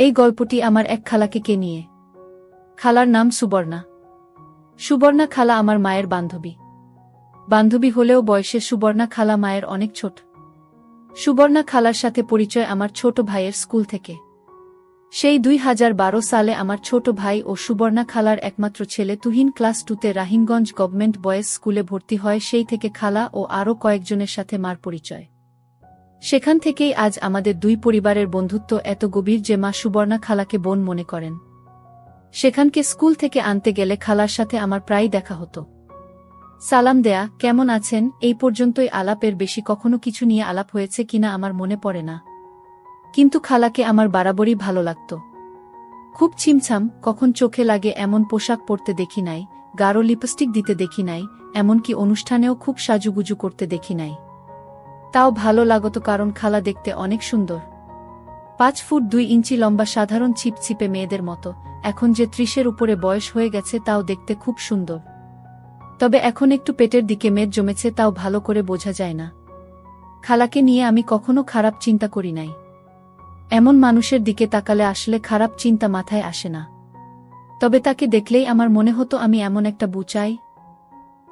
এই গল্পটি আমার এক খালাকে নিয়ে। খালার নাম সুবর্ণা। সুবর্ণা খালা আমার মায়ের বান্ধবী হলেও বয়সে সুবর্ণা খালা মায়ের অনেক ছোট। সুবর্ণা খালার সাথে পরিচয় আমার ছোট ভাইয়ের স্কুল থেকে। সেই 2012 সালে আমার ছোট ভাই ও সুবর্ণা খালার একমাত্র ছেলে তুহিন ক্লাস 2তে রাহিমগঞ্জ গভর্নমেন্ট বয়েজ স্কুলে ভর্তি হয়। সেই থেকে খালা ও আরও কয়েকজনের সাথে মার পরিচয়। সেখান থেকেই আজ আমাদের দুই পরিবারের বন্ধুত্ব এত গভীর যে মা সুবর্ণা খালাকে বোন মনে করেন। সেখানকে স্কুল থেকে আনতে গেলে খালার সাথে আমার প্রায় দেখা হতো। সালাম দেয়া, কেমন আছেন, এই পর্যন্তই আলাপের বেশি কখনো কিছু নিয়ে আলাপ হয়েছে কিনা আমার মনে পড়ে না। কিন্তু খালাকে আমার বরাবরই ভালো লাগত। খুব ছিমছাম, কখন চোখে লাগে এমন পোশাক পরতে দেখি নাই, গাঢ় লিপস্টিক দিতে দেখি নাই, এমনকি অনুষ্ঠানেও খুব সাজুগুজু করতে দেখি নাই। তাও ভালো লাগত কারণ খালা দেখতে অনেক সুন্দর। 5 ফুট 2 ইঞ্চি লম্বা, সাধারণ ছিপছিপে মেয়েদের মতো। এখন যে 30-এর উপরে বয়স হয়ে গেছে তাও দেখতে খুব সুন্দর। তবে এখন একটু পেটের দিকে মেদ জমেছে, তাও ভালো করে বোঝা যায় না। খালাকে নিয়ে আমি কখনো খারাপ চিন্তা করি নাই। এমন মানুষের দিকে তাকালে আসলে খারাপ চিন্তা মাথায় আসে না। তবে তাকে দেখলেই আমার মনে হতো আমি এমন একটা বউ চাই।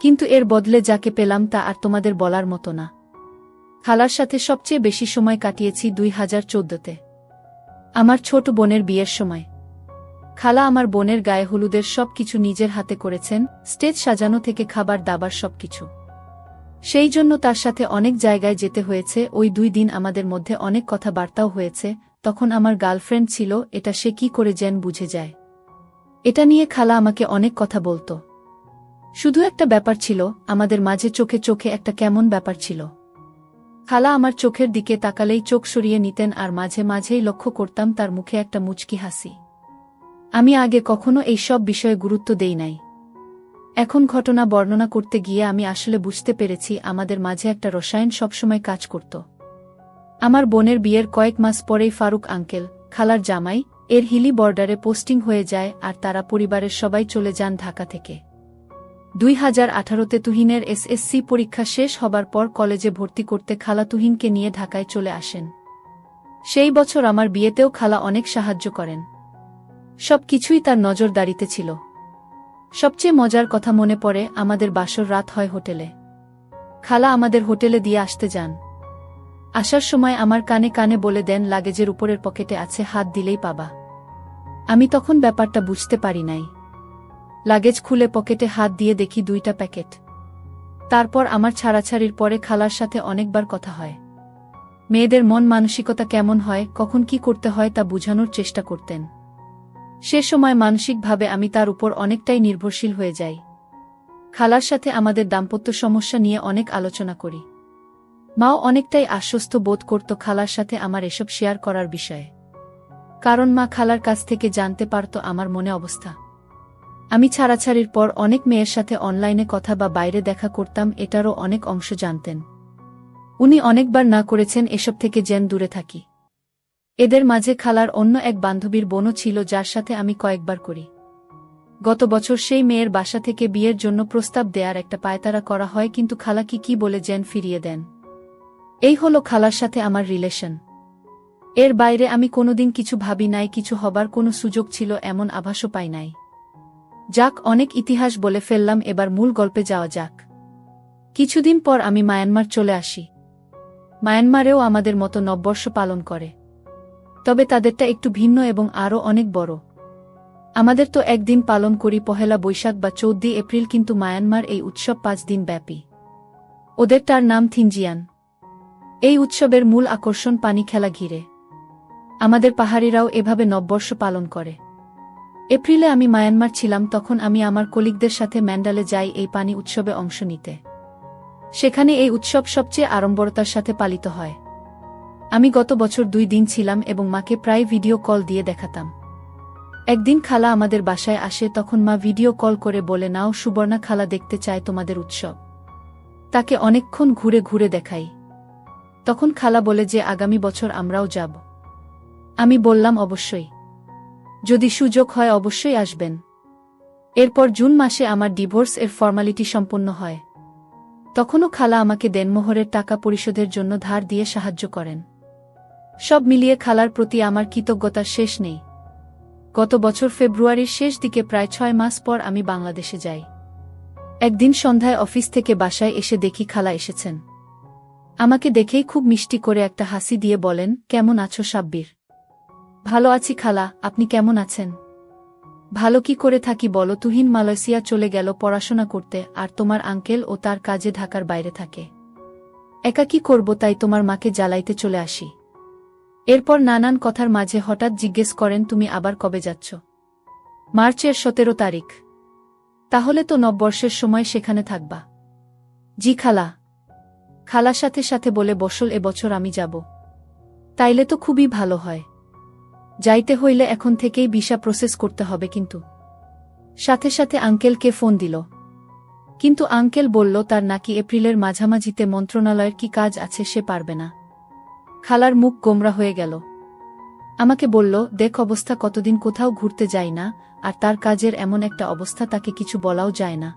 কিন্তু এর বদলে যাকে পেলাম তা আর তোমাদের বলার মতো না। খালার সাথে সবচেয়ে বেশি সময় কাটিয়েছি 2014-তে, আমার ছোট বোনের বিয়ের সময়। খালা আমার বোনের গায়ে হলুদের সব কিছু নিজের হাতে করেছেন, স্টেজ সাজানো থেকে খাবার দাবার সবকিছু। সেই জন্য তার সাথে অনেক জায়গায় যেতে হয়েছে। ওই 2 দিন আমাদের মধ্যে অনেক কথাবার্তাও হয়েছে। তখন আমার গার্লফ্রেন্ড ছিল, এটা সে কি করে যেন বুঝে যায়। এটা নিয়ে খালা আমাকে অনেক কথা বলতো। শুধু একটা ব্যাপার ছিল, আমাদের মাঝে চোখে চোখে একটা কেমন ব্যাপার ছিল। খালা আমার চোখের দিকে তাকালেই চোখ সরিয়ে নিতেন, আর মাঝে মাঝেই লক্ষ্য করতাম তার মুখে একটা মুচকি হাসি। আমি আগে কখনো এই সব বিষয়ে গুরুত্ব দেই নাই। এখন ঘটনা বর্ণনা করতে গিয়ে আমি আসলে বুঝতে পেরেছি আমাদের মাঝে একটা রসায়ন সবসময় কাজ করত। আমার বোনের বিয়ের কয়েক মাস পরেই ফারুক আঙ্কেল, খালার জামাই, এর হিলি বর্ডারে পোস্টিং হয়ে যায়, আর তারা পরিবারের সবাই চলে যান ঢাকা থেকে। 2018-তে তুহিনের SSC পরীক্ষা শেষ হবার পর কলেজে ভর্তি করতে খালা তুহিনকে নিয়ে ঢাকায় চলে আসেন। সেই বছর আমার বিয়েতেও খালা অনেক সাহায্য করেন। সব কিছুই তার নজরদারিতে ছিল। সবচেয়ে মজার কথা মনে পড়ে, আমাদের বাসর রাত হয় হোটেলে। খালা আমাদের হোটেলে দিয়ে আসতে যান। আসার সময় আমার কানে কানে বলে দেন, লাগেজের উপরের পকেটে আছে, হাত দিলেই পাবা। আমি তখন ব্যাপারটা বুঝতে পারি নাই। লাগেজ খুলে পকেটে হাত দিয়ে দেখি 2টা প্যাকেট। তারপর আমার ছাড়াছাড়ির পরে খালার সাথে অনেকবার কথা হয়। মেয়েদের মন মানসিকতা কেমন হয়, কখন কি করতে হয় তা বুঝানোর চেষ্টা করতেন। সে সময় মানসিকভাবে আমি তার উপর অনেকটাই নির্ভরশীল হয়ে যাই। খালার সাথে আমাদের দাম্পত্য সমস্যা নিয়ে অনেক আলোচনা করি। মাও অনেকটাই আশ্বস্ত বোধ করত খালার সাথে আমার এসব শেয়ার করার বিষয়ে। কারণ মা খালার কাছ থেকে জানতে পারত আমার মনে অবস্থা। আমি ছাড়াছাড়ির পর অনেক মেয়ের সাথে অনলাইনে কথা বা বাইরে দেখা করতাম, এটারও অনেক অংশ জানতেন। উনি অনেকবার না করেছেন এসব থেকে যেন দূরে থাকি। এদের মাঝে খালার অন্য এক বান্ধবীর বোনও ছিল, যার সাথে আমি কয়েকবার করি। গত বছর সেই মেয়ের বাসা থেকে বিয়ের জন্য প্রস্তাব দেয়ার একটা পায়তারা করা হয়, কিন্তু খালা কি বলে যেন ফিরিয়ে দেন। এই হলো খালার সাথে আমার রিলেশন। এর বাইরে আমি কোনোদিন কিছু ভাবি নাই, কিছু হবার কোনো সুযোগ ছিল এমন আভাসও পাই নাই। যাক, অনেক ইতিহাস বলে ফেললাম, এবার মূল গল্পে যাওয়া যাক। কিছুদিন পর আমি মায়ানমার চলে আসি। মায়ানমারেও আমাদের মতো নববর্ষ পালন করে, তবে তাদেরটা একটু ভিন্ন এবং আরও অনেক বড়। আমাদের তো একদিন পালন করি, পহেলা বৈশাখ বা 14 এপ্রিল, কিন্তু মায়ানমার এই উৎসব 5 দিন ব্যাপী। ওদেরটার নাম থিনজিয়ান। এই উৎসবের মূল আকর্ষণ পানি খেলা ঘিরে। আমাদের পাহাড়িরাও এভাবে নববর্ষ পালন করে। এপ্রিলে আমি মায়ানমার ছিলাম, তখন আমি আমার কলিগদের সাথে ম্যান্ডালে যাই এই পানি উৎসবে অংশ নিতে। সেখানে এই উৎসব সবচেয়ে আড়ম্বরতার সাথে পালিত হয়। আমি গত বছর 2 দিন ছিলাম এবং মাকে প্রায় ভিডিও কল দিয়ে দেখাতাম। একদিন খালা আমাদের বাসায় আসে, তখন মা ভিডিও কল করে বলে, নাও সুবর্ণা, খালা দেখতে চায় তোমাদের উৎসব। তাকে অনেকক্ষণ ঘুরে ঘুরে দেখাই। তখন খালা বলে যে আগামী বছর আমরাও যাব। আমি বললাম অবশ্যই, যদি সুযোগ হয় অবশ্যই আসবেন। এরপর জুন মাসে আমার ডিভোর্স এর ফর্মালিটি সম্পন্ন হয়। তখনও খালা আমাকে দেনমোহরের টাকা পরিশোধের জন্য ধার দিয়ে সাহায্য করেন। সব মিলিয়ে খালার প্রতি আমার কৃতজ্ঞতার শেষ নেই। গত বছর ফেব্রুয়ারির শেষ দিকে প্রায় 6 মাস পর আমি বাংলাদেশে যাই। একদিন সন্ধ্যায় অফিস থেকে বাসায় এসে দেখি খালা এসেছেন। আমাকে দেখেই খুব মিষ্টি করে একটা হাসি দিয়ে বলেন, কেমন আছো সাব্বির? ভালো আছি খালা, আপনি কেমন আছেন? ভালো কি করে থাকি বলো, তুহিন মালয়েশিয়া চলে গেল পড়াশোনা করতে, আর তোমার আঙ্কেল ও তার কাজে ঢাকার বাইরে থাকে। একা কি করব, তাই তোমার মাকে জ্বালাইতে চলে আসি। এরপর নানান কথার মাঝে হঠাৎ জিজ্ঞেস করেন, তুমি আবার কবে যাচ্ছ? মার্চের 17 তারিখ। তাহলে তো নববর্ষের সময় সেখানে থাকবা। জি খালা। খালার সাথে সাথে বলে বসল, এবছর আমি যাব। তাইলে তো খুবই ভালো হয়। যাইতে হইলে এখন থেকেই ভিসা প্রসেস করতে হবে কিন্তু। সাথে সাথে আঙ্কেলকে ফোন দিল। কিন্তু আঙ্কেল বলল তার নাকি এপ্রিলের মাঝামাঝিতে মন্ত্রণালয়ের কি কাজ আছে, সে পারবে না। খালার মুখ গোমরা হয়ে গেল। আমাকে বলল, দেখ অবস্থা, কতদিন কোথাও ঘুরতে যাই না, আর তার কাজের এমন একটা অবস্থা, তাকে কিছু বলাও যায় না।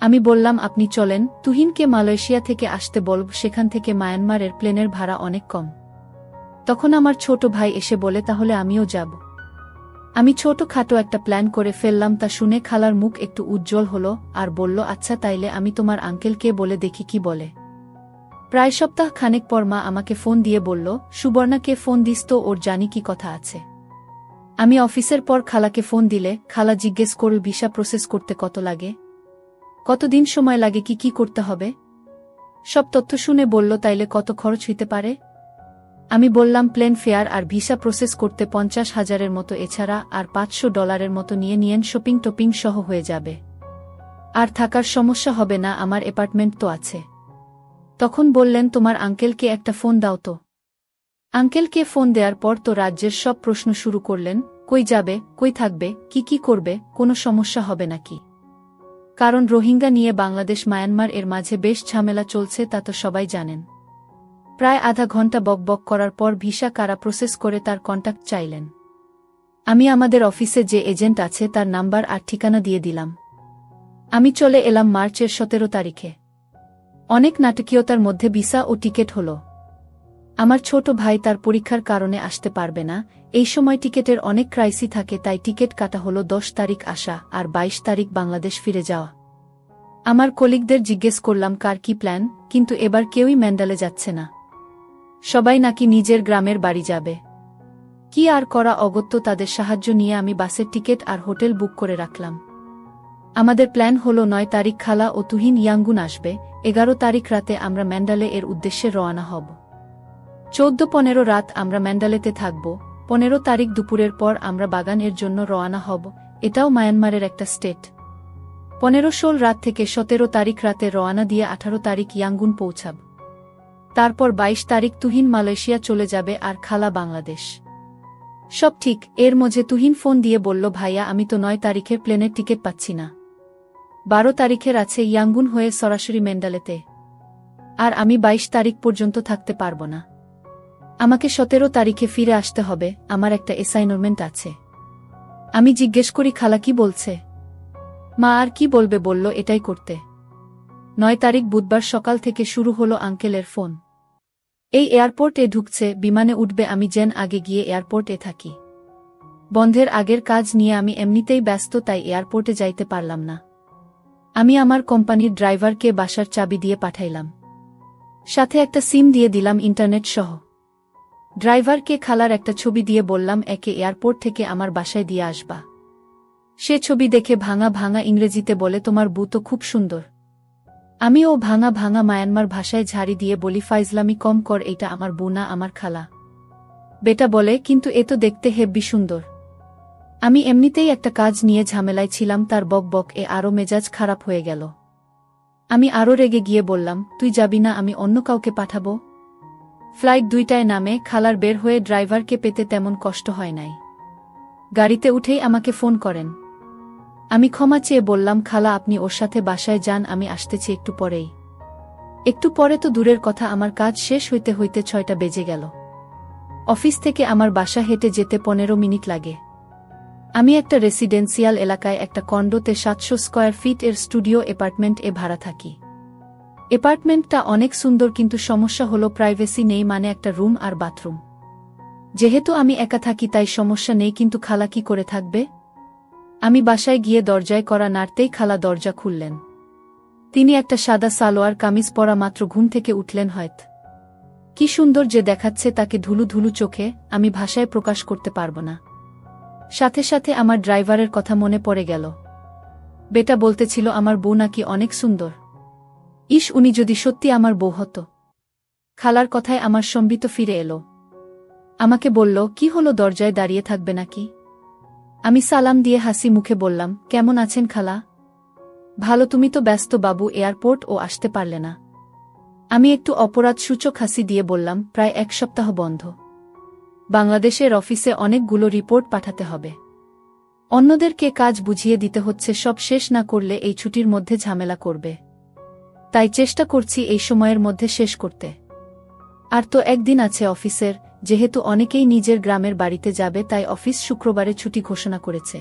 আমি বললাম, আপনি চলেন, তুহিনকে মালয়েশিয়া থেকে আসতে বলব, সেখান থেকে মায়ানমারের প্লেনের ভাড়া অনেক কম। তখন আমার ছোট ভাই এসে বলে, তাহলে আমিও যাব। আমি ছোটখাটো একটা প্ল্যান করে ফেললাম। তা শুনে খালার মুখ একটু উজ্জ্বল হলো আর বলল, আচ্ছা তাইলে আমি তোমার আঙ্কেলকে বলে দেখি কি বলে। প্রায় সপ্তাহ খানেক পর মা আমাকে ফোন দিয়ে বলল, সুবর্ণাকে ফোন দিস তো, ওর জানি কি কথা আছে। আমি অফিসের পর খালাকে ফোন দিলে খালা জিজ্ঞেস করল, ভিসা প্রসেস করতে কত লাগে, কতদিন সময় লাগে, কি কি করতে হবে। সব তথ্য শুনে বলল, তাইলে কত খরচ হইতে পারে। আমি বললাম, প্লেন ফেয়ার আর ভিসা প্রসেস করতে 50,000-এর মতো, এছাড়া আর $500 মতো নিয়ে নিয়েন, শপিং টপিং সহ হয়ে যাবে। আর থাকার সমস্যা হবে না, আমার অ্যাপার্টমেন্ট তো আছে। তখন বললেন, তোমার আঙ্কেলকে একটা ফোন দাও তো। আঙ্কেলকে ফোন দেওয়ার পর তো রাজ্যের সব প্রশ্ন শুরু করলেন, কই যাবে, কই থাকবে, কি কি করবে, কোনো সমস্যা হবে নাকি। কারণ রোহিঙ্গা নিয়ে বাংলাদেশ মায়ানমার এর মাঝে বেশ ঝামেলা চলছে, তা তো সবাই জানেন। প্রায় আধা ঘন্টা বকবক করার পর ভিসা কারা প্রসেস করে তার কন্টাক্ট চাইলেন। আমি আমাদের অফিসে যে এজেন্ট আছে তার নাম্বার আর ঠিকানা দিয়ে দিলাম। আমি চলে এলাম মার্চের 17 তারিখে। অনেক নাটকীয়তার মধ্যে ভিসা ও টিকিট হলো। আমার ছোট ভাই তার পরীক্ষার কারণে আসতে পারবে না। এই সময় টিকিটের অনেক ক্রাইসি থাকে, তাই টিকিট কাটা হলো 10 তারিখ আসা আর 22 তারিখ বাংলাদেশ ফিরে যাওয়া। আমার কলিগদের জিজ্ঞেস করলাম কার কি প্ল্যান, কিন্তু এবার কেউই ম্যান্ডালে যাচ্ছে না। সবাই নাকি নিজের গ্রামের বাড়ি যাবে। কি আর করা, অগত্য তাদের সাহায্য নিয়ে আমি বাসের টিকিট আর হোটেল বুক করে রাখলাম। আমাদের প্ল্যান হলো 9 তারিখ খালা ও তুহিন ইয়াঙ্গুন আসবে, 11 তারিখ রাতে আমরা ম্যান্ডালে এর উদ্দেশ্যে রওনা হব। 14-15 রাত আমরা ম্যান্ডালেতে থাকব। 15 তারিখ দুপুরের পর আমরা বাগান এর জন্য রওনা হব, এটাও মায়ানমারের একটা স্টেট। 15-16 রাত থেকে 17 তারিখ রাতে রওনা দিয়ে 18 তারিখ ইয়াঙ্গুন পৌঁছাব। তারপর 22 তারিখ তুহিন মালয়েশিয়া চলে যাবে আর খালা বাংলাদেশ। সব ঠিক। এর মধ্যে তুহিন ফোন দিয়ে বলল, ভাইয়া আমি তো 9 তারিখের প্লেনের টিকিট পাচ্ছি না। 12 তারিখের আছে ইয়াঙ্গুন হয়ে সরাসরি ম্যান্ডালেতে। আর আমি 22 তারিখ পর্যন্ত থাকতে পারব না। আমাকে 17 তারিখে ফিরে আসতে হবে, আমার একটা অ্যাসাইনমেন্ট আছে। আমি জিজ্ঞেস করি, খালা কি বলছে? মা আর কি বলবে, বলল এটাই করতে। 9 তারিখ বুধবার সকাল থেকে শুরু হলো আঙ্কেলের ফোন। এই এয়ারপোর্টে ঢুকছে, বিমানে উঠবে, আমি যেন আগে গিয়ে এয়ারপোর্টে থাকি। বন্ধের আগের কাজ নিয়ে আমি এমনিতেই ব্যস্ত, তাই এয়ারপোর্টে যাইতে পারলাম না। আমি আমার কোম্পানির ড্রাইভারকে বাসার চাবি দিয়ে পাঠাইলাম। সাথে একটা সিম দিয়ে দিলাম ইন্টারনেট সহ। ড্রাইভারকে খালার একটা ছবি দিয়ে বললাম, একে এয়ারপোর্ট থেকে আমার বাসায় দিয়ে আসবা। সে ছবি দেখে ভাঙা ভাঙা ইংরেজিতে বলে, তোমার বউ তো খুব সুন্দর। আমিও ভাঙা ভাঙা মায়ানমার ভাষায় ঝাড়ি দিয়ে বলি, ফাইজলামি কম কর, এটা আমার বউ না, আমার খালা। বেটা বলে, কিন্তু এ তো দেখতে হেব্বি সুন্দর। আমি এমনিতেই একটা কাজ নিয়ে ঝামেলায় ছিলাম, তার বক বক এ আরও মেজাজ খারাপ হয়ে গেল। আমি আরও রেগে গিয়ে বললাম, তুই যাবি না, আমি অন্য কাউকে পাঠাবো। ফ্লাইট 2টায় নামে খালার বের হয়ে ড্রাইভারকে পেতে তেমন কষ্ট হয় নাই। গাড়িতে উঠেই আমাকে ফোন করেন। আমি ক্ষমা চেয়ে বললাম, খালা আপনি ওর সাথে বাসায় যান, আমি আসতেছি একটু পরেই। একটু পরে তো দূরের কথা, আমার কাজ শেষ হইতে হইতে 6টা বেজে গেল। অফিস থেকে আমার বাসা হেঁটে যেতে 15 মিনিট লাগে। আমি একটা রেসিডেন্সিয়াল এলাকায় একটা কন্ডোতে 700 স্কয়ার ফিট এর স্টুডিও অ্যাপার্টমেন্ট এ ভাড়া থাকি। অ্যাপার্টমেন্টটা অনেক সুন্দর, কিন্তু সমস্যা হলো প্রাইভেসি নেই, মানে একটা রুম আর বাথরুম। যেহেতু আমি একা থাকি তাই সমস্যা নেই, কিন্তু খালা কি করে থাকবে? আমি বাসায় গিয়ে দরজায় কড়া নাড়তেই খালা দরজা খুললেন। তিনি একটা সাদা সালোয়ার কামিজ পরা মাত্র ঘুম থেকে উঠলেন হয়তো। কি সুন্দর যে দেখাচ্ছে তাকে ধুলু ধুলু চোখে, আমি ভাষায় প্রকাশ করতে পারব না। সাথে সাথে আমার ড্রাইভারের কথা মনে পড়ে গেল। বেটা বলতেছিল আমার বউ নাকি অনেক সুন্দর। ইস, উনি যদি সত্যি আমার বউ হতো। খালার কথায় আমার সম্বিত ফিরে এলো। আমাকে বলল, কি হলো, দরজায় দাঁড়িয়ে থাকবে নাকি? আমি সালাম দিয়ে হাসি মুখে বললাম, কেমন আছেন খালা? ভালো, তুমি তো ব্যস্ত বাবু, এয়ারপোর্ট ও আসতে পারলে না। আমি একটু অপরাধ সূচক হাসি দিয়ে বললাম, প্রায় 1 সপ্তাহ বন্ধ। বাংলাদেশের অফিসে অনেকগুলো রিপোর্ট পাঠাতে হবে। অন্যদেরকে কাজ বুঝিয়ে দিতে হচ্ছে, সব শেষ না করলে এই ছুটির মধ্যে ঝামেলা করবে। তাই চেষ্টা করছি এই সময়ের মধ্যে শেষ করতে। আর তো একদিন আছে অফিসের, যেহেতু অনেকেই নিজের গ্রামের বাড়িতে যাবে তাই অফিস শুক্রবারে ছুটি ঘোষণা করেছে।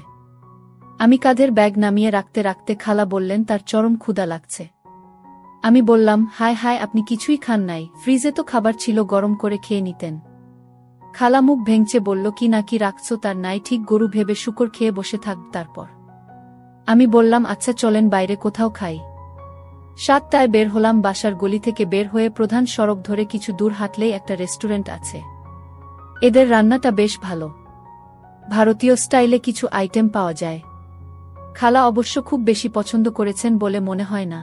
আমি কাঁধের ব্যাগ নামিয়ে রাখতে রাখতে খালা বললেন তার চরম ক্ষুধা লাগছে। আমি বললাম, হায় হায়, আপনি কিছুই খান নাই? ফ্রিজে তো খাবার ছিল, গরম করে খেয়ে নিতেন। খালা মুখ ভেঙচে বলল, কি নাকি রাখছো তার নাই ঠিক, গরু ভেবে শুকর খেয়ে বসে থাক তারপর। আমি বললাম, আচ্ছা চলেন বাইরে কোথাও খাই। 7টায় বের হলাম বাসার গলি থেকে। বের হয়ে প্রধান সড়ক ধরে কিছু দূর হাঁটলেই একটা রেস্টুরেন্ট আছে। এদের রান্নাটা বেশ ভালো, ভারতীয় স্টাইলে কিছু আইটেম পাওয়া যায়। খালা অবশ্য খুব বেশি পছন্দ করেছেন বলে মনে হয় না।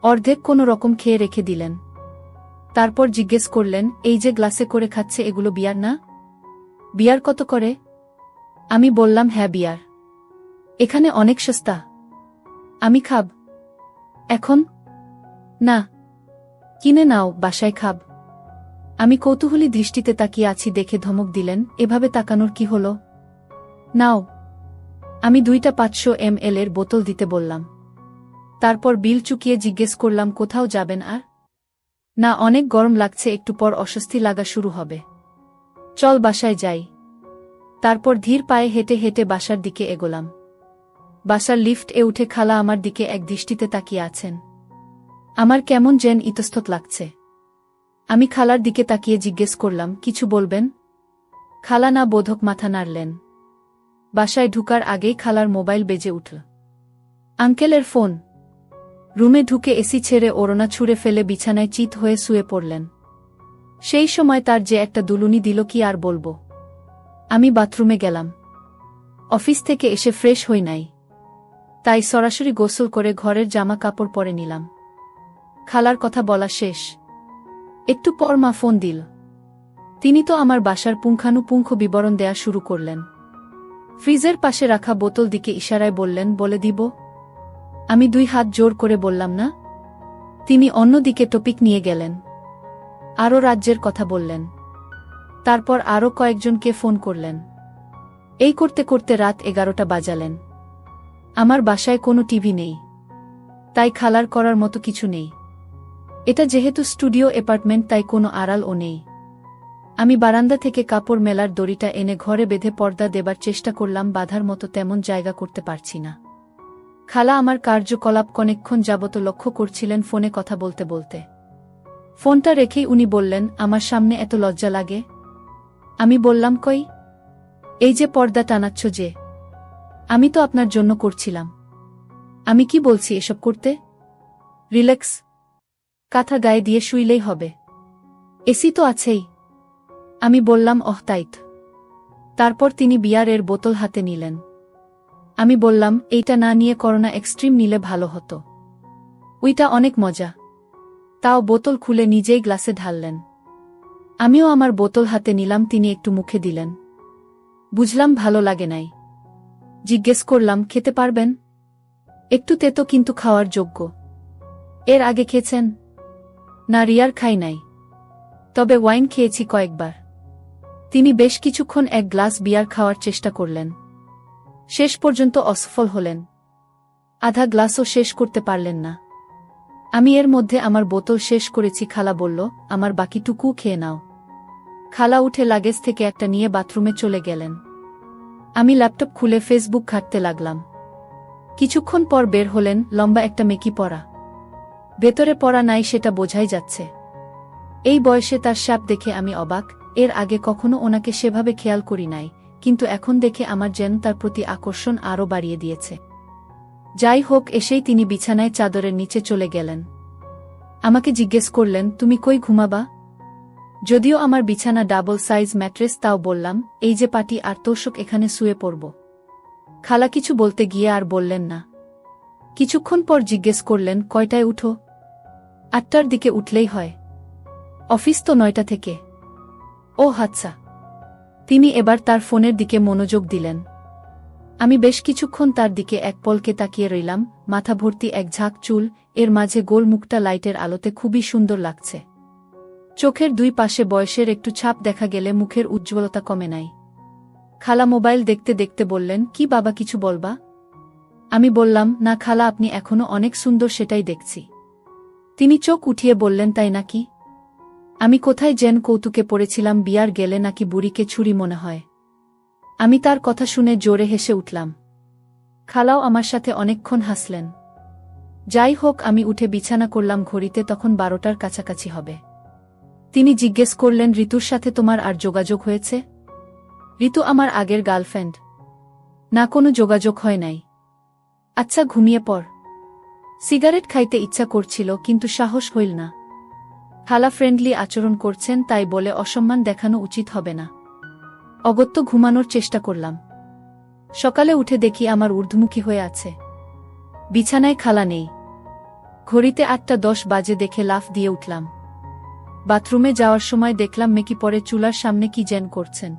অর্ধেক কোনো রকম খেয়ে রেখে দিলেন। তারপর জিজ্ঞেস করলেন, এই যে গ্লাসে করে খাচ্ছে এগুলো বিয়ার না? বিয়ার কত করে? আমি বললাম, হ্যাঁ বিয়ার, এখানে অনেক সস্তা। আমি খাব এখন? না, কিনে নাও, বাসায় খাব। আমি কৌতূহলী দৃষ্টিতে তাকিয়ে আছি দেখে ধমক দিলেন, এভাবে তাকানোর কি হলো? নাও। আমি 2টা 500 ml এর বোতল দিতে বললাম। তারপর বিল চুকিয়ে জিজ্ঞেস করলাম, কোথাও যাবেন আর? না, অনেক গরম লাগছে, একটু পর অস্বস্তি লাগা শুরু হবে। চল বাসায় যাই। তারপর ধীর পায়ে হেঁটে হেঁটে বাসার দিকে এগোলাম। বাসার লিফট এ উঠে খালা আমার দিকে এক দৃষ্টিতে তাকিয়ে আছেন। আমার কেমন যেন ইতস্তত লাগছে। আমি খালার দিকে তাকিয়ে জিজ্ঞেস করলাম, কিছু বলবেন? খালা না বোধক মাথা নাড়লেন। বাসায় ঢুকার আগেই খালার মোবাইল বেজে উঠল। আঙ্কেলের ফোন। রুমে ঢুকে এসি ছেড়ে ওড়না ছুঁড়ে ফেলে বিছানায় চিত হয়ে শুয়ে পড়লেন। সেই সময় তার যে একটা দুলুনি দিল কি আর বলবো। আমি বাথরুমে গেলাম। অফিস থেকে এসে ফ্রেশ হই নাই, তাই সরাসরি গোসল করে ঘরের জামা কাপড় পরে নিলাম। খালার কথা বলা শেষ। একটু পর মা ফোন দিল। তিনি তো আমার বাসার পুঙ্খানুপুঙ্খ বিবরণ দেয়া শুরু করলেন। ফ্রিজের পাশে রাখা বোতল দিকে ইশারায় বললেন, বলে দিব? আমি 2 হাত জোর করে বললাম না। তিনি অন্যদিকে টপিক নিয়ে গেলেন। আরও রাজ্যের কথা বললেন। তারপর আরও কয়েকজনকে ফোন করলেন। এই করতে করতে রাত 11টা বাজালেন। আমার বাসায় কোনো টিভি নেই, তাই খালার করার মতো কিছু নেই। এটা যেহেতু স্টুডিও অ্যাপার্টমেন্ট তাই কোনো আড়ালও নেই। আমি বারান্দা থেকে কাপড় মেলার দড়িটা এনে ঘরে বেঁধে পর্দা দেবার চেষ্টা করলাম, বাঁধার মতো তেমন জায়গা করতে পারছি না। খালা আমার কার্যকলাপ অনেকক্ষণ যাবত লক্ষ্য করছিলেন ফোনে কথা বলতে বলতে। ফোনটা রেখেই উনি বললেন, আমার সামনে এত লজ্জা লাগে? আমি বললাম, কই? এই যে পর্দা টানাচ্ছ যে, আমি তো আপনার জন্য করছিলাম। আমি কি বলছি এসব করতে? রিল্যাক্স, কাঁথা গায়ে দিয়ে শুইলেই হবে, এসি তো আছেই। আমি বললাম, ওহ তাই তো। তারপর তিনি বিয়ারের বোতল হাতে নিলেন। আমি বললাম, এইটা না নিয়ে করোনা এক্সট্রিম নিলে ভালো হতো, ওইটা অনেক মজা। তাও বোতল খুলে নিজেই গ্লাসে ঢাললেন। আমিও আমার বোতল হাতে নিলাম। তিনি একটু মুখে দিলেন। বুঝলাম ভালো লাগে নাই। জিজ্ঞেস করলাম, খেতে পারবেন? একটু তেতো কিন্তু খাওয়ার যোগ্য। এর আগে খেয়েছেন? না, রিয়ার খাই নাই, তবে ওয়াইন খেয়েছি কয়েকবার। তিনি বেশ কিছুক্ষণ 1 গ্লাস বিয়ার খাওয়ার চেষ্টা করলেন। শেষ পর্যন্ত অসফল হলেন। আধা গ্লাসও শেষ করতে পারলেন না। আমি এর মধ্যে আমার বোতল শেষ করেছি। খালা বলল, আমার বাকিটুকু খেয়ে নাও। খালা উঠে লাগেজ থেকে একটা নিয়ে বাথরুমে চলে গেলেন। আমি ল্যাপটপ খুলে ফেসবুক ঘাঁটতে লাগলাম। কিছুক্ষণ পর বের হলেন, লম্বা একটা মেকি পরা। ভেতরে পরা নাই সেটা বোঝাই যাচ্ছে। এই বয়সে তার শ্যাপ দেখে আমি অবাক। এর আগে কখনো ওনাকে সেভাবে খেয়াল করি নাই, কিন্তু এখন দেখে আমার যেন তার প্রতি আকর্ষণ আরও বাড়িয়ে দিয়েছে। যাই হোক, এসেই তিনি বিছানায় চাদরের নিচে চলে গেলেন। আমাকে জিজ্ঞেস করলেন, তুমি কই ঘুমাবা? যদিও আমার বিছানা ডাবল সাইজ ম্যাট্রেস, তাও বললাম, এই যে পাটি আর তোষক, এখানে শুয়ে পড়ব। খালা কিছু বলতে গিয়ে আর বললেন না। কিছুক্ষণ পর জিজ্ঞেস করলেন, কয়টায় উঠো? 8টার দিকে উঠলেই হয়। অফিস তো 9টা থেকে। ও আচ্ছা। তিনি এবার তার ফোনের দিকে মনোযোগ দিলেন। আমি বেশ কিছুক্ষণ তার দিকে এক পলকে তাকিয়ে রইলাম। মাথা ভর্তি এক ঝাঁক চুল, এর মাঝে গোল মুখটা লাইটের আলোতে খুবই সুন্দর লাগছে। চোখের দুই পাশে বয়সের একটু ছাপ দেখা গেলে মুখের উজ্জ্বলতা কমে নাই। খালা মোবাইল দেখতে দেখতে বললেন, কি বাবা, কিছু বলবা? আমি বললাম, না খালা, আপনি এখনো অনেক সুন্দর, সেটাই দেখছি। তিনি চোখ উঠিয়ে বললেন, তাই নাকি? আমি কোথায় যেন কৌতুকে পড়েছিলাম, বিয়ার গেলে নাকি বুড়িকে ছুরি মনে হয়। আমি তার কথা শুনে জোরে হেসে উঠলাম। খালাও আমার সাথে অনেকক্ষণ হাসলেন। যাই হোক, আমি উঠে বিছানা করলাম। ঘড়িতে তখন 12টার কাছাকাছি হবে। তিনি জিজ্ঞেস করলেন, ঋতুর সাথে তোমার আর যোগাযোগ হয়েছে? ঋতু আমার আগের গার্লফ্রেন্ড। না, কোনো যোগাযোগ হয় নাই। আচ্ছা, ঘুমিয়ে পড়। সিগারেট খাইতে ইচ্ছা করছিল, কিন্তু সাহস হইল না। খালা ফ্রেন্ডলি আচরণ করছেন, তাই বলে অসম্মান দেখানো উচিত হবে না। অগত্যা ঘুমানোর চেষ্টা করলাম। সকালে উঠে দেখি আমার ঊর্ধ্বমুখী হয়ে আছে। বিছানায় খালা নেই। ঘড়িতে 8টা 10 বাজে দেখে লাফ দিয়ে উঠলাম। বাথরুমে যাওয়ার সময় দেখলাম মেকি পরে চুলার সামনে কি যেন করছেন।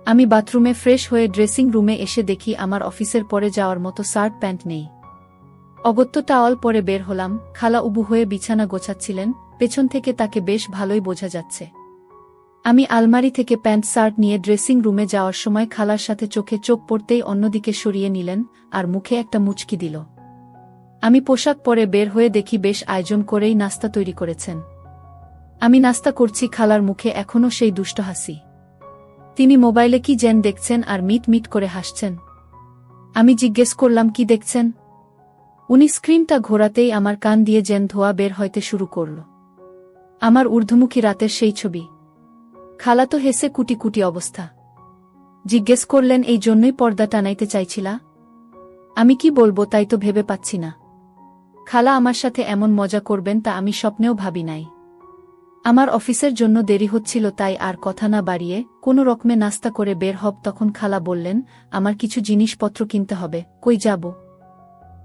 আমি বাথরুমে ফ্রেশ হয়ে ড্রেসিং রুমে এসে দেখি আমার অফিসের পরে যাওয়ার মতো শার্ট প্যান্ট নেই। অগত্যা টাওয়াল পরে বের হলাম। খালা উবু হয়ে বিছানা গোছাচ্ছিলেন, পেছন থেকে তাকে বেশ ভালোই বোঝা যাচ্ছে। আমি আলমারি থেকে প্যান্ট শার্ট নিয়ে ড্রেসিং রুমে যাওয়ার সময় খালার সাথে চোখে চোখ পড়তেই অন্যদিকে সরিয়ে নিলেন আর মুখে একটা মুচকি দিল। আমি পোশাক পরে বের হয়ে দেখি বেশ আয়োজন করেই নাস্তা তৈরি করেছেন। আমি নাস্তা করছি, খালার মুখে এখনও সেই দুষ্ট হাসি। তিনি মোবাইলে কি যেন দেখছেন আর মিট মিট করে হাসছেন। আমি জিজ্ঞেস করলাম, কি দেখছেন? উনি স্ক্রিনটা ঘোরাতেই আমার কান দিয়ে যেন ধোয়া বের হইতে শুরু করল। আমার ঊর্ধ্বমুখী রাতের সেই ছবি। খালা তো হেসে কুটি কুটি অবস্থা। জিজ্ঞেস করলেন, এই জন্যই পর্দা টানাইতে চাইছিলা? আমি কি বলবো তাই তো ভেবে পাচ্ছি না। খালা আমার সাথে এমন মজা করবেন তা আমি স্বপ্নেও ভাবি নাই। আমার অফিসের জন্য দেরি হচ্ছিল, তাই আর কথা না বাড়িয়ে কোনো রকমে নাস্তা করে বের হব। তখন খালা বললেন, আমার কিছু জিনিসপত্র কিনতে হবে। কই যাব?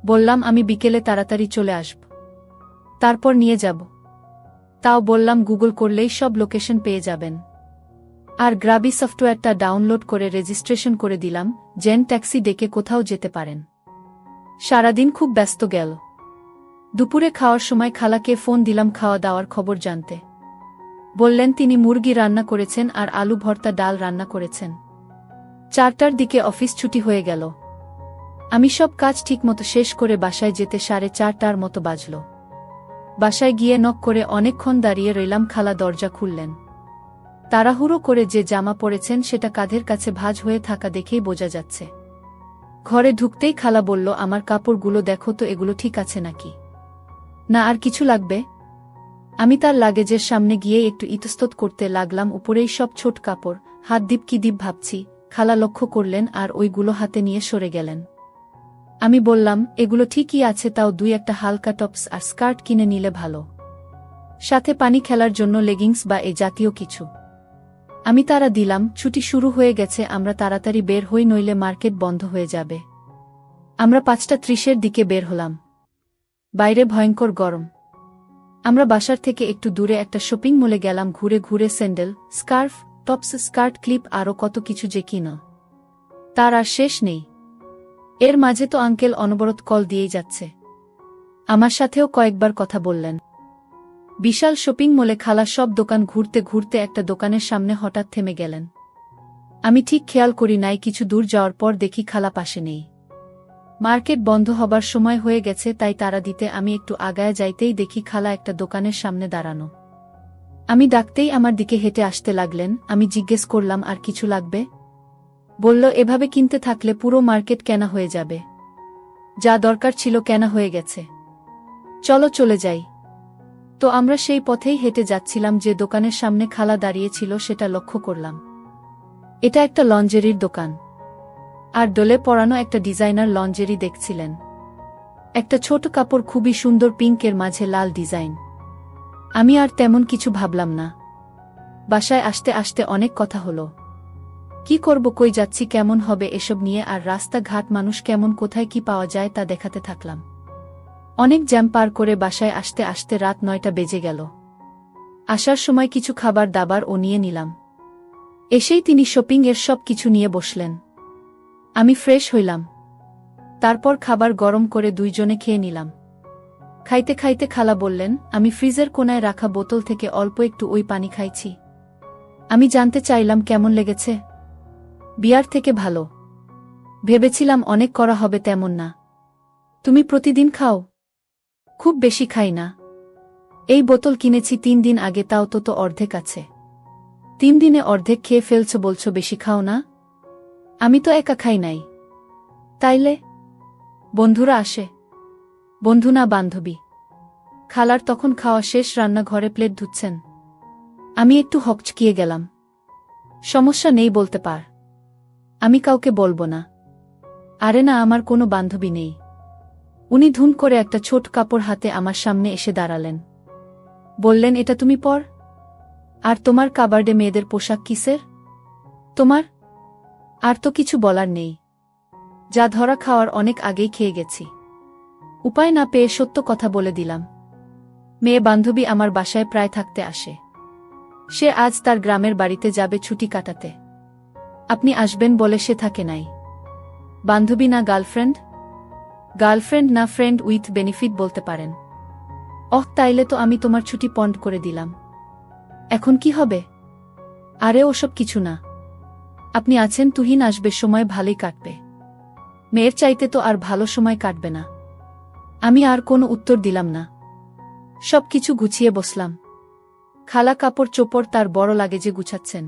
বললাম, আমি বিকেলে তাড়াতাড়ি চলে আসব, তারপর নিয়ে যাব। তাও বললাম, গুগল করলেই সব লোকেশন পেয়ে যাবেন। আর গ্রাবি সফটওয়্যারটা ডাউনলোড করে রেজিস্ট্রেশন করে দিলাম, যেন ট্যাক্সি ডেকে কোথাও যেতে পারেন। সারাদিন খুব ব্যস্ত গেল। দুপুরে খাওয়ার সময় খালাকে ফোন দিলাম খাওয়া দাওয়ার খবর জানতে। বললেন তিনি মুরগি রান্না করেছেন আর আলু ভর্তা ডাল রান্না করেছেন। 4টার দিকে অফিস ছুটি হয়ে গেল। আমি সব কাজ ঠিকমতো শেষ করে বাসায় যেতে 4:30টার মতো বাজল। বাসায় গিয়ে নক করে অনেকক্ষণ দাঁড়িয়ে রইলাম। খালা দরজা খুললেন। তাড়াহুড়ো করে যে জামা পরেছেন সেটা কাঁধের কাছে ভাঁজ হয়ে থাকা দেখেই বোঝা যাচ্ছে। ঘরে ঢুকতেই খালা বলল, আমার কাপড়গুলো দেখো তো, এগুলো ঠিক আছে নাকি? না, আর কিছু লাগবে? আমি তার লাগেজের সামনে গিয়ে একটু ইতস্তত করতে লাগলাম। উপরেই সব ছোট কাপড়। হাত দ্বীপ কি দ্বীপ ভাবছি। খালা লক্ষ্য করলেন আর ওইগুলো হাতে নিয়ে সরে গেলেন। আমি বললাম, এগুলো ঠিকই আছে, তাও 2-1টা হালকা টপস আর স্কার্ট কিনে নিলে ভালো, সাথে পানি খেলার জন্য লেগিংস বা এ জাতীয় কিছু। আমি তারা দিলাম। ছুটি শুরু হয়ে গেছে, আমরা তাড়াতাড়ি বের হই, নইলে মার্কেট বন্ধ হয়ে যাবে। আমরা 5:30-এর দিকে বের হলাম। বাইরে ভয়ঙ্কর গরম। আমরা বাসার থেকে একটু দূরে একটা শপিং মলে গেলাম। ঘুরে ঘুরে sandal, scarf, tops, skirt, clip, আরও কত কিছু যে কিনা তার আর শেষ নেই। এর মাঝে তো আঙ্কেল অনবরত কল দিয়েই যাচ্ছে। আমার সাথেও কয়েকবার কথা বললেন। বিশাল শপিং মলে খালা সব দোকান ঘুরতে ঘুরতে একটা দোকানের সামনে হঠাৎ থেমে গেলেন। আমি ঠিক খেয়াল করি নাই, কিছু দূর যাওয়ার পর দেখি খালা পাশে নেই। মার্কেট বন্ধ হবার সময় হয়ে গেছে, তাই তাড়া দিতে আমি একটু আগায় যাইতেই দেখি খালা একটা দোকানের সামনে দাঁড়ানো। আমি ডাকতেই আমার দিকে হেঁটে আসতে লাগলেন। আমি জিজ্ঞেস করলাম, আর কিছু লাগবে? বলল, এভাবে কিনতে থাকলে পুরো মার্কেট কেনা হয়ে যাবে। যা দরকার ছিল কেনা হয়ে গেছে, চলো চলে যাই। তো আমরা সেই পথেই হেঁটে যাচ্ছিলাম, যে দোকানের সামনে খালা দাঁড়িয়েছিল সেটা লক্ষ্য করলাম। এটা একটা লঞ্জেরির দোকান, আর ডোলে পরানো একটা ডিজাইনার লঞ্জেরি দেখছিলেন। একটা ছোট কাপড়, খুবই সুন্দর, পিঙ্কের মাঝে লাল ডিজাইন। আমি আর তেমন কিছু ভাবলাম না। বাসায় আসতে আসতে অনেক কথা হলো। কি করব, কই যাচ্ছি, কেমন হবে এসব নিয়ে, আর রাস্তাঘাট, মানুষ কেমন, কোথায় কি পাওয়া যায় তা দেখাতে থাকলাম। অনেক জ্যাম পার করে বাসায় আসতে আসতে রাত 9টা বেজে গেল। আসার সময় কিছু খাবার দাবার ও নিয়ে নিলাম। এসেই তিনি শপিং এর সব কিছু নিয়ে বসলেন। আমি ফ্রেশ হইলাম। তারপর খাবার গরম করে দুইজনে খেয়ে নিলাম। খাইতে খাইতে খালা বললেন, আমি ফ্রিজের কোনায় রাখা বোতল থেকে অল্প একটু ওই পানি খাইছি। আমি জানতে চাইলাম কেমন লেগেছে। বিয়ার থেকে ভালো। ভেবেছিলাম অনেক করা হবে, তেমন না। তুমি প্রতিদিন খাও? খুব বেশি খাই না। এই বোতল কিনেছি 3 দিন আগে, তাও তো অর্ধেক আছে। 3 দিনে অর্ধেক খেয়ে ফেলছো বলছো বেশি খাও না? আমি তো একা খাই নাই। তাইলে? বন্ধুরা আসে। বন্ধু না, বান্ধবী। খালার তখন খাওয়া শেষ, রান্নাঘরে প্লেট ধুচ্ছেন। আমি একটু হকচকিয়ে গেলাম। সমস্যা নেই বলতে পার। আমি কাউকে বলবো না। আরে না, আমার কোনো বান্ধবী নেই। উনি ধুম করে একটা ছোট কাপড় হাতে আমার সামনে এসে দাঁড়ালেন। বললেন, এটা তুমি পর। আর তোমার কাবার্ডে মেয়েদের পোশাক কিসের? তোমার? আর তো কিছু বলার নেই। যা ধরা খাওয়ার অনেক আগেই খেয়ে গেছি। উপায় না পেয়ে সত্য কথা বলে দিলাম। মেয়ে বান্ধবী আমার বাসায় প্রায় থাকতে আসে। সে আজ তার গ্রামের বাড়িতে যাবে ছুটি কাটাতে। আপনি আসবেন বলে সে থাকে নাই। বান্ধবী না গার্লফ্রেন্ড? গার্লফ্রেন্ড না, ফ্রেন্ড উইথ বেনিফিট বলতে পারেন। তাইলে তো আমি তোমার ছুটি পন্ড করে দিলাম। এখন কি হবে? আরে ওসব কিছু না। আপনি আছেন, তুহিন আসবে, সময় ভালোই কাটবে। মেয়ের চাইতে তো আর ভালো সময় কাটবে না। আমি আর কোনো উত্তর দিলাম না। সব কিছু গুছিয়ে বসলাম। খালা কাপড় চোপড় তার বড় লাগেজে গুছাচ্ছেন।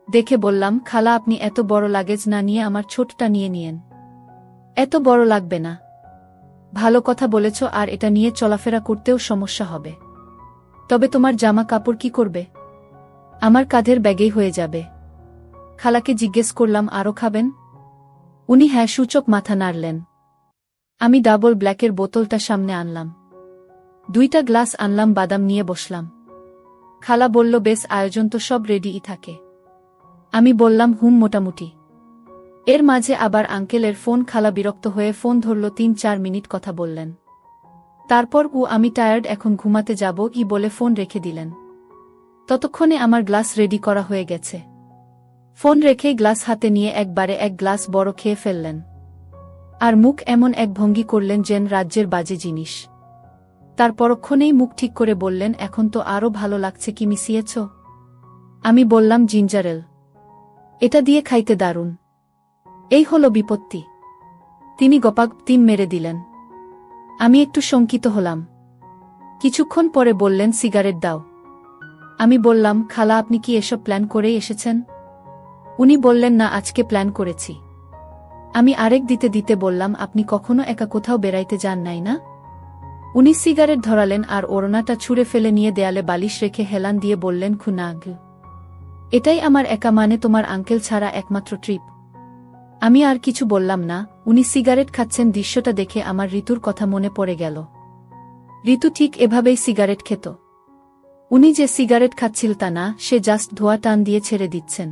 দেখে বললাম, খালা আপনি এত বড় লাগেজ না নিয়ে আমার ছোটটা নিয়ে নিয়েন। এত বড় লাগবে না। ভালো কথা বলেছ, আর এটা নিয়ে চলাফেরা করতেও সমস্যা হবে। তবে তোমার জামা কাপড় কি করবে? আমার কাঁধের ব্যাগেই হয়ে যাবে। খালাকে জিজ্ঞেস করলাম, আরও খাবেন? উনি হ্যাঁ সূচক মাথা নাড়লেন। আমি ডাবল ব্ল্যাকের বোতলটা সামনে আনলাম। 2টা গ্লাস আনলাম, বাদাম নিয়ে বসলাম। খালা বলল, বেশ, আয়োজন তো সব রেডিই থাকে। আমি বললাম, মোটামুটি। এর মাঝে আবার আঙ্কেলের ফোন। খালা বিরক্ত হয়ে ফোন ধরল, 3-4 মিনিট কথা বললেন। তারপর আমি টায়ার্ড, এখন ঘুমাতে যাব বলে ফোন রেখে দিলেন। ততক্ষণে আমার গ্লাস রেডি করা হয়ে গেছে। ফোন রেখেই গ্লাস হাতে নিয়ে একবারে 1 গ্লাস বড় খেয়ে ফেললেন। আর মুখ এমন এক ভঙ্গি করলেন যেন রাজ্যের বাজে জিনিস। তার পরক্ষণেই মুখ ঠিক করে বললেন, এখন তো আরও ভালো লাগছে, কি মিশিয়েছ? আমি বললাম, জিঞ্জার এল। এটা দিয়ে খাইতে দারুণ। এই হলো বিপত্তি। তিনি গপাগপ মেরে দিলেন। আমি একটু শঙ্কিত হলাম। কিছুক্ষণ পরে বললেন, সিগারেট দাও। আমি বললাম, খালা আপনি কি এসব প্ল্যান করেই এসেছেন? উনি বললেন, না, আজকে প্ল্যান করেছি। আমি আরেক দিতে দিতে বললাম, আপনি কখনো একা কোথাও বেড়াইতে যান নাই না? উনি সিগারেট ধরালেন আর ওড়নাটা ছুঁড়ে ফেলে নিয়ে দেয়ালে বালিশ রেখে হেলান দিয়ে বললেন, খুনাগ। এটাই আমার একা মানে তোমার আঙ্কেল ছাড়া একমাত্র ট্রিপ। আমি আর কিছু বললাম না। উনি সিগারেট খাচ্ছেন, দৃশ্যটা দেখে আমার ঋতুর কথা মনে পড়ে গেল। ঋতু ঠিক এভাবেই সিগারেট খেত। উনি যে সিগারেট খাচ্ছিল তা না, সে জাস্ট ধোঁয়া টান দিয়ে ছেড়ে দিচ্ছেন।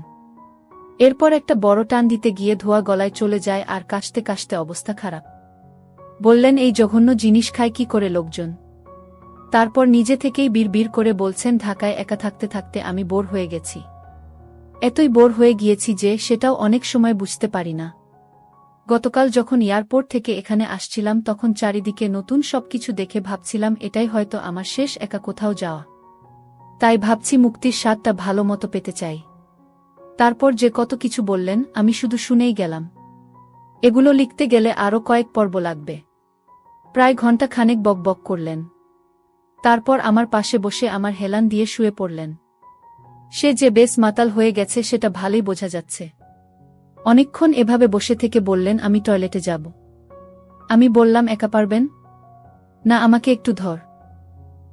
এরপর একটা বড় টান দিতে গিয়ে ধোঁয়া গলায় চলে যায়, আর কাশতে কাশতে অবস্থা খারাপ। বললেন, এই জঘন্য জিনিস খায় কি করে লোকজন? তারপর নিজে থেকেই বিড়বিড় করে বলছেন, ঢাকায় একা থাকতে থাকতে আমি বোর হয়ে গেছি। এতই বোর হয়ে গিয়েছি যে সেটাও অনেক সময় বুঝতে পারি না। গতকাল যখন এয়ারপোর্ট থেকে এখানে আসছিলাম তখন চারিদিকে নতুন সবকিছু দেখে ভাবছিলাম এটাই হয়তো আমার শেষ একা কোথাও যাওয়া। তাই ভাবছি মুক্তির স্বাদটা ভালো মতো পেতে চাই। তারপর যে কত কিছু বললেন, আমি শুধু শুনেই গেলাম। এগুলো লিখতে গেলে আরও কয়েক পর্ব লাগবে। প্রায় ঘণ্টা খানেক বকবক করলেন। তারপর আমার পাশে বসে আমার হেলান দিয়ে শুয়ে পড়লেন। সে যে বেশ মাতাল হয়ে গেছে সেটা ভালোই বোঝা যাচ্ছে। অনেকক্ষণ এভাবে বসে থেকে বললেন, আমি টয়লেটে যাব। আমি বললাম, একা পারবেন? না, আমাকে একটু ধর।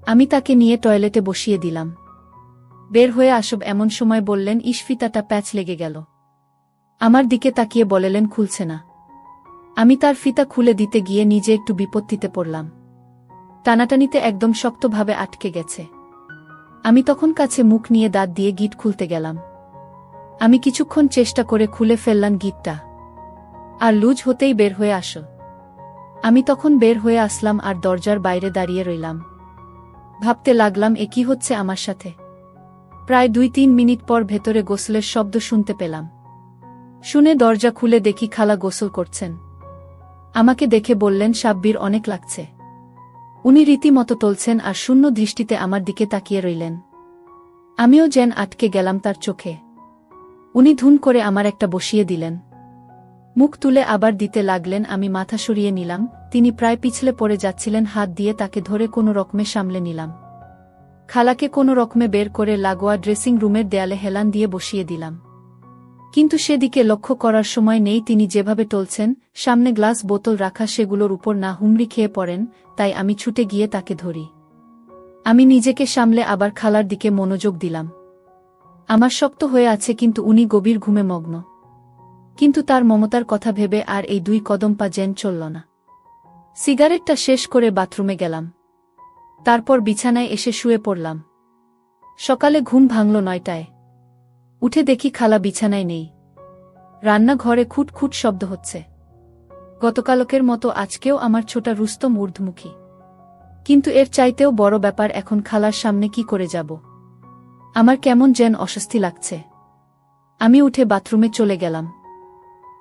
আমি তাকে নিয়ে টয়লেটে বসিয়ে দিলাম। বের হয়ে আসব এমন সময় বললেন, ফিতাটা প্যাচ লেগে গেল। আমার দিকে তাকিয়ে বললেন, খুলছে না। আমি তার ফিতা খুলে দিতে গিয়ে নিজে একটু বিপত্তিতে পড়লাম। টানাটানিতে একদম শক্তভাবে আটকে গেছে। আমি তখন কাছে মুখ নিয়ে দাঁত দিয়ে গিট খুলতে গেলাম। আমি কিছুক্ষণ চেষ্টা করে খুলে ফেললাম গিটটা, আর লুজ হতেই বের হয়ে আসো। আমি তখন বের হয়ে আসলাম আর দরজার বাইরে দাঁড়িয়ে রইলাম। ভাবতে লাগলাম, এ কি হচ্ছে আমার সাথে। প্রায় 2-3 মিনিট পর ভেতরে গোসলের শব্দ শুনতে পেলাম। শুনে দরজা খুলে দেখি খালা গোসল করছেন। আমাকে দেখে বললেন, সাব্বির অনেক লাগছে। উনি রীতিমতো টলছেন আর শূন্য দৃষ্টিতে আমার দিকে তাকিয়ে রইলেন। আমিও যেন আটকে গেলাম তার চোখে। উনি ধুন করে আমার একটা বসিয়ে দিলেন। মুখ তুলে আবার দিতে লাগলেন। আমি মাথা সরিয়ে নিলাম। তিনি প্রায় পিছলে পড়ে যাচ্ছিলেন। হাত দিয়ে তাকে ধরে কোনো রকমে সামলে নিলাম। খালাকে কোনো রকমে বের করে লাগোয়া ড্রেসিং রুমের দেয়ালে হেলান দিয়ে বসিয়ে দিলাম। কিন্তু সেদিকে লক্ষ্য করার সময় নেই তিনি যেভাবে টলছেন, সামনে গ্লাস বোতল রাখা, সেগুলোর উপর না হুমড়ি খেয়ে পড়েন। তাই আমি ছুটে গিয়ে তাকে ধরি। আমি নিজেকে সামলে আবার খালার দিকে মনোযোগ দিলাম। আমার শক্ত হয়ে আছে, কিন্তু উনি গভীর ঘুমে মগ্ন। কিন্তু তার মমতার কথা ভেবে আর এই 2 কদম পা যেন চলল না। সিগারেটটা শেষ করে বাথরুমে গেলাম। তারপর বিছানায় এসে শুয়ে পড়লাম। সকালে ঘুম ভাঙল 9টায়। উঠে দেখি খালা বিছানায় নেই। রান্নাঘরে খুটখুট শব্দ হচ্ছে। গতকালকের মতো আজকেও আমার ছোটা রুস্তম ঊর্ধ্বমুখী। কিন্তু এর চাইতেও বড় ব্যাপার, এখন খালার সামনে কি করে যাব। আমার কেমন যেন অস্বস্তি লাগছে। আমি উঠে বাথরুমে চলে গেলাম।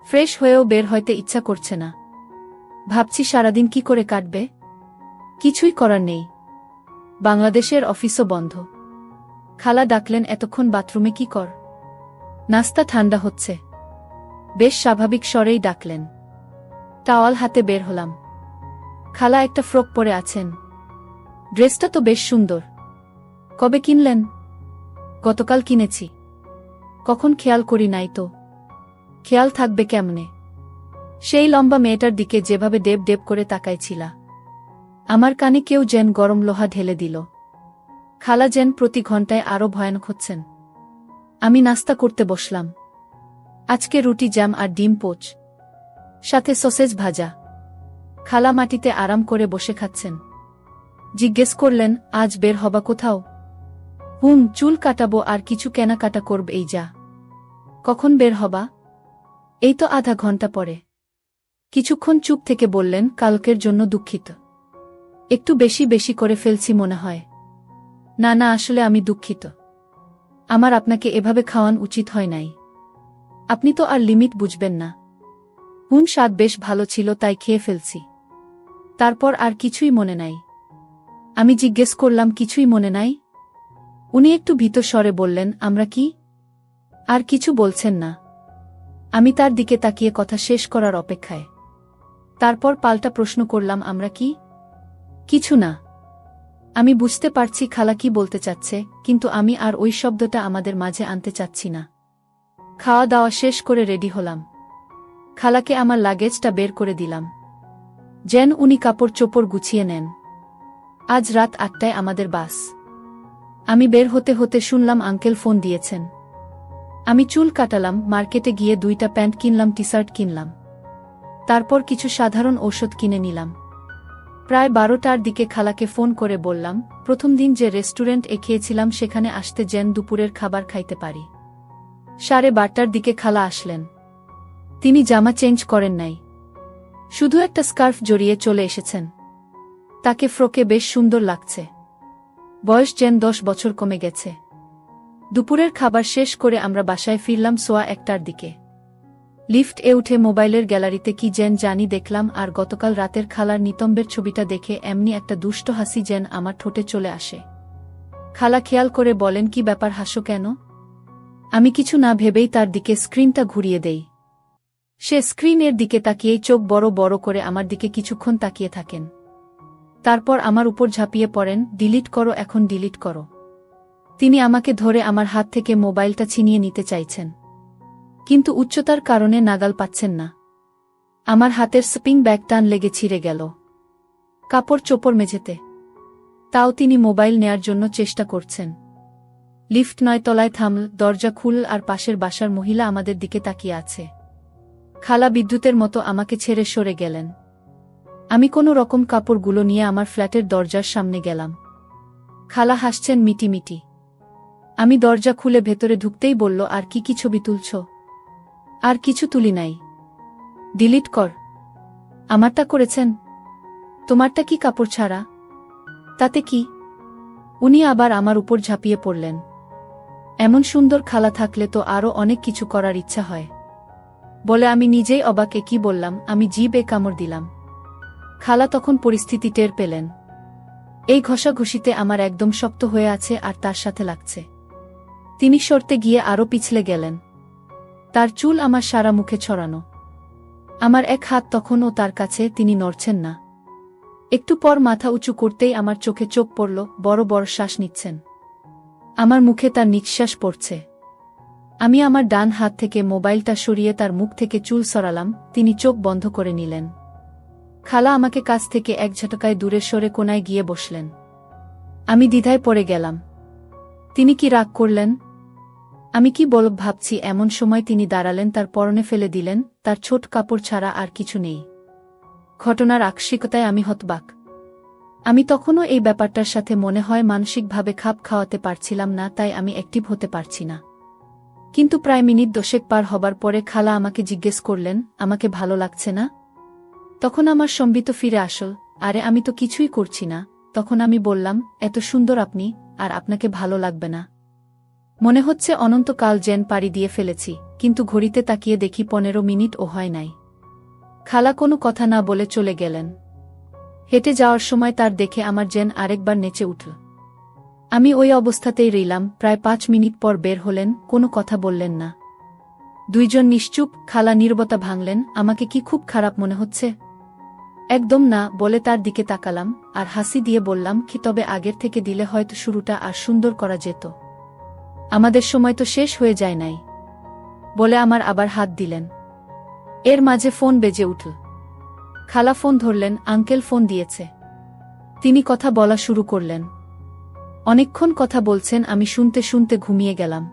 ফ্রেশ হয়েও বের হইতে ইচ্ছা করছে না। ভাবছি সারাদিন কি করে কাটবে। কিছুই করার নেই। বাংলাদেশের অফিসও বন্ধ। খালা ডাকলেন, এতক্ষণ বাথরুমে কি কর? নাস্তা ঠান্ডা হচ্ছে। বেশ স্বাভাবিক স্বরেই ডাকলেন। টাওয়াল হাতে বের হলাম। খালা একটা ফ্রক পরে আছেন। ড্রেসটা তো বেশ সুন্দর। কবে কিনলেন? গতকাল কিনেছি। কখন খেয়াল করি নাই তো। খেয়াল থাকবে কেমনে? সেই লম্বা মেয়েটার দিকে যেভাবে ডেব ডেব করে তাকাইছিলা। আমার কানে কেউ যেন গরম লোহা ঢেলে দিল। খালা যেন প্রতি ঘন্টায় আরও ভয়ানক হচ্ছেন। আমি নাস্তা করতে বসলাম। আজকে রুটি, জ্যাম আর ডিম পোচ, সাথে সসেজ ভাজা। খালা মাটিতে আরাম করে বসে খাচ্ছেন। জিজ্ঞেস করলেন, আজ বের হবা কোথাও? চুল কাটাবো আর কিছু কেনাকাটা করব। এই যা। কখন বের হবা? এই তো আধা ঘন্টা পরে। কিছুক্ষণ চুপ থেকে বললেন, কালকের জন্য দুঃখিত। একটু বেশি বেশি করে ফেলছি মনে হয়। না না, আসলে আমি দুঃখিত। আমার আপনাকে এভাবে খাওয়ান উচিত হয় নাই। আপনি তো আর লিমিট বুঝবেন না। স্বাদ বেশ ভালো ছিল, তাই খেয়ে ফেলছি। তারপর আর কিছুই মনে নাই। আমি জিজ্ঞেস করলাম, কিছুই মনে নাই? উনি একটু ভীত স্বরে বললেন, আমরা কি? আর কিছু বলছেন না। আমি তার দিকে তাকিয়ে কথা শেষ করার অপেক্ষায়। তারপর পাল্টা প্রশ্ন করলাম, আমরা কি? কিছু না। আমি বুঝতে পারছি খালা কি বলতে চাচ্ছে, কিন্তু আমি আর ওই শব্দটা আমাদের মাঝে আনতে চাচ্ছি না। খাওয়া দাওয়া শেষ করে রেডি হলাম। খালাকে আমার লাগেজটা বের করে দিলাম, যেন উনি কাপড় চোপড় গুছিয়ে নেন। আজ রাত 8টায় আমাদের বাস। আমি বের হতে হতে শুনলাম আঙ্কেল ফোন দিয়েছেন। আমি চুল কাটালাম, মার্কেটে গিয়ে 2টা প্যান্ট কিনলাম, টি শার্ট কিনলাম। তারপর কিছু সাধারণ ঔষধ কিনে নিলাম। প্রায় 12টার দিকে খালাকে ফোন করে বললাম, প্রথম দিন যে রেস্টুরেন্ট খেয়েছিলাম সেখানে আসতে, যেন দুপুরের খাবার খাইতে পারি। 12:30টার দিকে খালা আসলেন। তিনি জামা চেঞ্জ করেন নাই, শুধু একটা স্কার্ফ জড়িয়ে চলে এসেছেন। তাকে ফ্রকে বেশ সুন্দর লাগছে। বয়স যেন 10 বছর কমে গেছে। দুপুরের খাবার শেষ করে আমরা বাসায় ফিরলাম 1:15টার দিকে। লিফট উঠে মোবাইলের গ্যালারিতে কি যেন জানি দেখলাম, আর গতকাল রাতের খালার নিতম্বের ছবিটা দেখে এমনি একটা দুষ্ট হাসি যেন আমার ঠোঁটে চলে আসে। খালা খেয়াল করে বলেন, কি ব্যাপার, হাসো কেন? আমি কিছু না ভেবেই তার দিকে স্ক্রিনটা ঘুরিয়ে দেই। সে স্ক্রিনের দিকে তাকিয়েই চোখ বড় বড় করে আমার দিকে কিছুক্ষণ তাকিয়ে থাকেন। তারপর আমার উপর ঝাঁপিয়ে পড়েন, ডিলিট করো, এখন ডিলিট করো। তিনি আমাকে ধরে আমার হাত থেকে মোবাইলটা ছিনিয়ে নিতে চাইছেন, কিন্তু উচ্চতার কারণে নাগাল পাচ্ছেন না। আমার হাতের স্পিং ব্যাগ টান লেগে ছিঁড়ে গেল। কাপড় চোপড় মেঝেতে। তাও তিনি মোবাইল নেয়ার জন্য চেষ্টা করছেন। লিফট 9 তলায় থামল, দরজা খুলল আর পাশের বাসার মহিলা আমাদের দিকে তাকিয়ে আছে। খালা বিদ্যুতের মতো আমাকে ছেড়ে সরে গেলেন। আমি কোনো রকম কাপড়গুলো নিয়ে আমার ফ্ল্যাটের দরজার সামনে গেলাম। খালা হাসছেন মিটিমিটি। আমি দরজা খুলে ভেতরে ঢুকতেই বলল, আর কি ছবি তুলছ? আর কিছু তুলি নাই। ডিলিট কর। আমারটা করেছেন? তোমারটা কি কাপড় ছাড়া? তাতে কি? উনি আবার আমার উপর ঝাঁপিয়ে পড়লেন। এমন সুন্দর খালা থাকলে তো আরও অনেক কিছু করার ইচ্ছা হয় বলে আমি নিজেই অবাকে কি বললাম, আমি জিভে কামড় দিলাম। খালা তখন পরিস্থিতি টের পেলেন। এই ঘষাঘষিতে আমার একদম শক্ত হয়ে আছে আর তার সাথে লাগছে। তিনি সরতে গিয়ে আরও পিছলে গেলেন। তার চুল আমার সারা মুখে ছড়ানো। আমার এক হাত তখনও তার কাছে, তিনি নড়ছেন না। একটু পর মাথা উঁচু করতেই আমার চোখে চোখ পড়ল, বড় বড় শ্বাস নিচ্ছেন। আমার মুখে তার নিঃশ্বাস পড়ছে। আমি আমার ডান হাত থেকে মোবাইলটা সরিয়ে তার মুখ থেকে চুল সরালাম। তিনি চোখ বন্ধ করে নিলেন। খালা আমাকে কাছ থেকে এক ঝটকায় দূরে সরে কোনায় গিয়ে বসলেন। আমি দ্বিধায় পড়ে গেলাম। তিনি কি রাগ করলেন? আমি কি বলব ভাবছি, এমন সময় তিনি দাঁড়ালেন, তার পরনে ফেলে দিলেন। তার ছোট কাপড় ছাড়া আর কিছু নেই। ঘটনার আকস্মিকতায় আমি হতবাক। আমি তখনও এই ব্যাপারটার সাথে মনে হয় মানসিকভাবে খাপ খাওয়াতে পারছিলাম না, তাই আমি অ্যাক্টিভ হতে পারছি না। কিন্তু প্রায় মিনিট 10 পার হবার পরে খালা আমাকে জিজ্ঞেস করলেন, আমাকে ভালো লাগছে না? তখন আমার সম্বিত ফিরে আসল। আরে আমি তো কিছুই করছি না। তখন আমি বললাম, এত সুন্দর আপনি, আর আপনাকে ভালো লাগবে না? মনে হচ্ছে অনন্তকাল যেন পাড়ি দিয়ে ফেলেছি, কিন্তু ঘড়িতে তাকিয়ে দেখি 15 মিনিটও হয় নাই। খালা কোনো কথা না বলে চলে গেলেন। হেঁটে যাওয়ার সময় তার দেখে আমার যেন আরেকবার নেচে উঠল। আমি ওই অবস্থাতেই রইলাম। প্রায় 5 মিনিট পর বের হলেন, কোনো কথা বললেন না। দুইজন নিশ্চুপ। খালা নীরবতা ভাঙলেন। আমাকে কি খুব খারাপ মনে হচ্ছে? একদম না বলে তার দিকে তাকালাম আর হাসি দিয়ে বললাম, কি তবে আগের থেকে দিলে হয়তো শুরুটা আর সুন্দর করা যেত। আমাদের সময় তো শেষ হয়ে যায় নাই বলে আমার আবার হাত দিলেন। এর মাঝে ফোন বেজে উঠল। খালা ফোন ধরলেন। আঙ্কেল ফোন দিয়েছে। তিনি কথা বলা শুরু করলেন। অনেকক্ষণ কথা বলছেন। আমি শুনতে শুনতে ঘুমিয়ে গেলাম।